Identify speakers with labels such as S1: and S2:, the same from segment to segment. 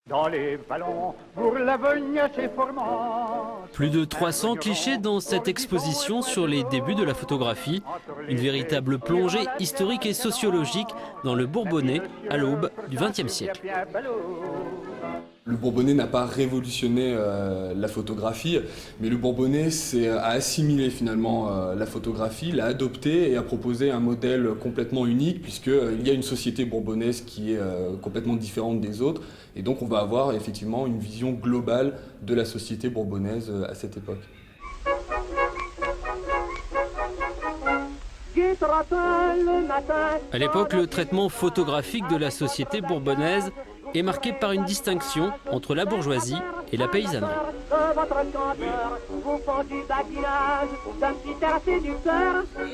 S1: Dans les ballons, pour l'avenir c'est formant.
S2: Plus de 300 clichés dans cette exposition sur les débuts de la photographie. Une véritable plongée historique et sociologique dans le Bourbonnais à l'aube du XXe siècle.
S3: Le Bourbonnais n'a pas révolutionné la photographie, mais le Bourbonnais a assimilé finalement la photographie, l'a adopté et a proposé un modèle complètement unique, puisqu'il y a une société bourbonnaise qui est complètement différente des autres, et donc on va avoir effectivement une vision globale de la société bourbonnaise à cette époque.
S2: À l'époque, le traitement photographique de la société bourbonnaise est marqué par une distinction entre la bourgeoisie et la paysannerie.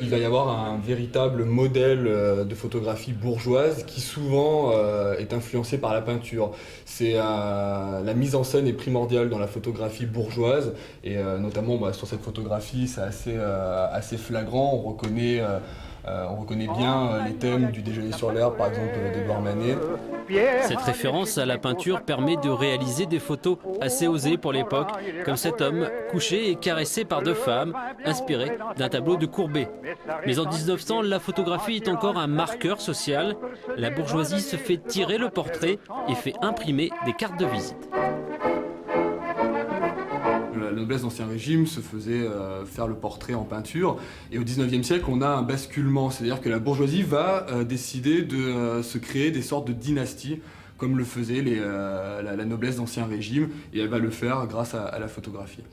S3: Il va y avoir un véritable modèle de photographie bourgeoise qui souvent est influencé par la peinture. La mise en scène est primordiale dans la photographie bourgeoise et notamment sur cette photographie c'est assez flagrant, on reconnaît bien les thèmes du Déjeuner sur l'herbe, par exemple, d'Édouard Manet.
S2: Cette référence à la peinture permet de réaliser des photos assez osées pour l'époque, comme cet homme couché et caressé par deux femmes, inspiré d'un tableau de Courbet. Mais en 1900, la photographie est encore un marqueur social. La bourgeoisie se fait tirer le portrait et fait imprimer des cartes de visite.
S3: La noblesse d'Ancien Régime se faisait faire le portrait en peinture. Et au XIXe siècle, on a un basculement. C'est-à-dire que la bourgeoisie va décider de se créer des sortes de dynasties, comme le faisait la noblesse d'Ancien Régime. Et elle va le faire grâce à la photographie.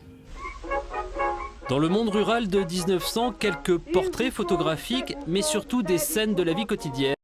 S2: Dans le monde rural de 1900, quelques portraits photographiques, mais surtout des scènes de la vie quotidienne.